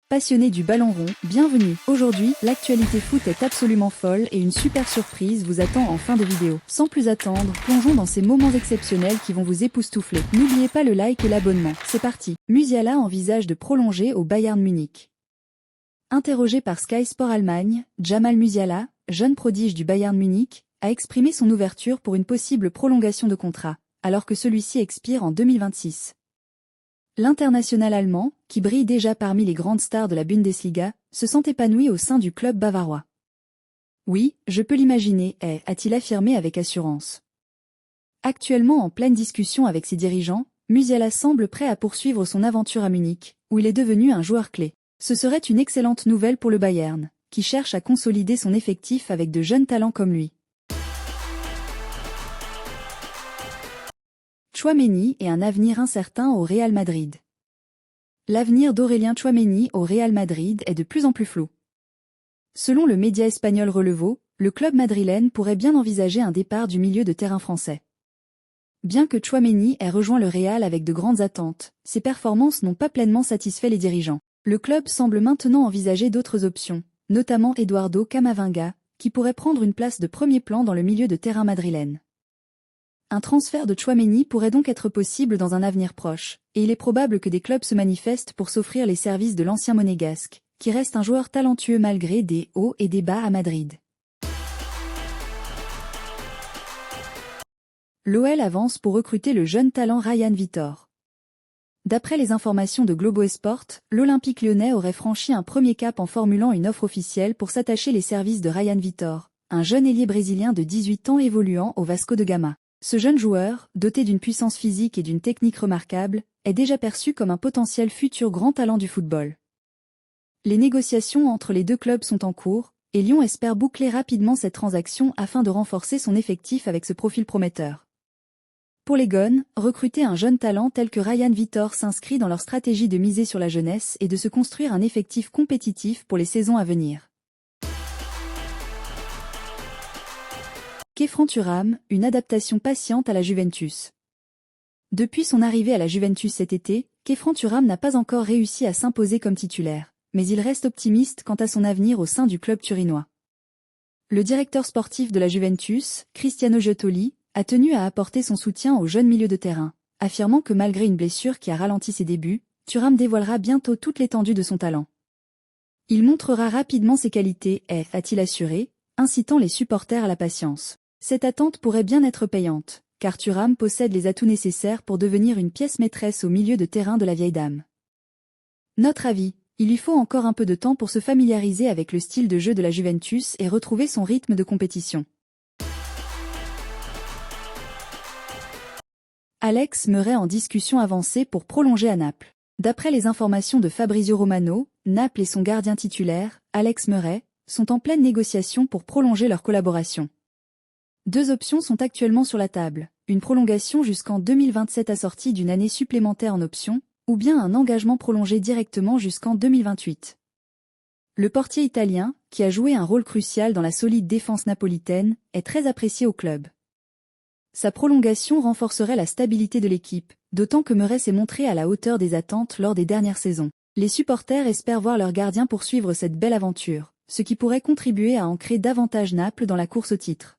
Passionnés du ballon rond, bienvenue. Aujourd'hui, l'actualité foot est absolument folle et une super surprise vous attend en fin de vidéo. Sans plus attendre, plongeons dans ces moments exceptionnels qui vont vous époustoufler. N'oubliez pas le like et l'abonnement. C'est parti. Musiala envisage de prolonger au Bayern Munich. Interrogé par Sky Sport Allemagne, Jamal Musiala, jeune prodige du Bayern Munich, a exprimé son ouverture pour une possible prolongation de contrat, alors que celui-ci expire en 2026. L'international allemand, qui brille déjà parmi les grandes stars de la Bundesliga, se sent épanoui au sein du club bavarois. Oui, je peux l'imaginer, a-t-il affirmé avec assurance. Actuellement en pleine discussion avec ses dirigeants, Musiala semble prêt à poursuivre son aventure à Munich, où il est devenu un joueur clé. Ce serait une excellente nouvelle pour le Bayern, qui cherche à consolider son effectif avec de jeunes talents comme lui. Tchouaméni et un avenir incertain au Real Madrid. L'avenir d'Aurélien Tchouaméni au Real Madrid est de plus en plus flou. Selon le média espagnol Relevo, le club madrilène pourrait bien envisager un départ du milieu de terrain français. Bien que Tchouaméni ait rejoint le Real avec de grandes attentes, ses performances n'ont pas pleinement satisfait les dirigeants. Le club semble maintenant envisager d'autres options, notamment Eduardo Camavinga, qui pourrait prendre une place de premier plan dans le milieu de terrain madrilène. Un transfert de Tchouaméni pourrait donc être possible dans un avenir proche, et il est probable que des clubs se manifestent pour s'offrir les services de l'ancien monégasque, qui reste un joueur talentueux malgré des hauts et des bas à Madrid. L'OL avance pour recruter le jeune talent Ryan Vitor. D'après les informations de Globo Esport, l'Olympique lyonnais aurait franchi un premier cap en formulant une offre officielle pour s'attacher les services de Ryan Vitor, un jeune ailier brésilien de 18 ans évoluant au Vasco de Gama. Ce jeune joueur, doté d'une puissance physique et d'une technique remarquable, est déjà perçu comme un potentiel futur grand talent du football. Les négociations entre les deux clubs sont en cours, et Lyon espère boucler rapidement cette transaction afin de renforcer son effectif avec ce profil prometteur. Pour les Gones, recruter un jeune talent tel que Ryan Vitor s'inscrit dans leur stratégie de miser sur la jeunesse et de se construire un effectif compétitif pour les saisons à venir. Khéphren Thuram, une adaptation patiente à la Juventus. Depuis son arrivée à la Juventus cet été, Khéphren Thuram n'a pas encore réussi à s'imposer comme titulaire, mais il reste optimiste quant à son avenir au sein du club turinois. Le directeur sportif de la Juventus, Cristiano Giuttoli, a tenu à apporter son soutien au jeune milieu de terrain, affirmant que malgré une blessure qui a ralenti ses débuts, Thuram dévoilera bientôt toute l'étendue de son talent. Il montrera rapidement ses qualités a-t-il assuré, incitant les supporters à la patience. Cette attente pourrait bien être payante, car Thuram possède les atouts nécessaires pour devenir une pièce maîtresse au milieu de terrain de la vieille dame. Notre avis, il lui faut encore un peu de temps pour se familiariser avec le style de jeu de la Juventus et retrouver son rythme de compétition. Alex Meret en discussion avancée pour prolonger à Naples. D'après les informations de Fabrizio Romano, Naples et son gardien titulaire, Alex Meret, sont en pleine négociation pour prolonger leur collaboration. Deux options sont actuellement sur la table, une prolongation jusqu'en 2027 assortie d'une année supplémentaire en option, ou bien un engagement prolongé directement jusqu'en 2028. Le portier italien, qui a joué un rôle crucial dans la solide défense napolitaine, est très apprécié au club. Sa prolongation renforcerait la stabilité de l'équipe, d'autant que Meret s'est montré à la hauteur des attentes lors des dernières saisons. Les supporters espèrent voir leur gardien poursuivre cette belle aventure, ce qui pourrait contribuer à ancrer davantage Naples dans la course au titre.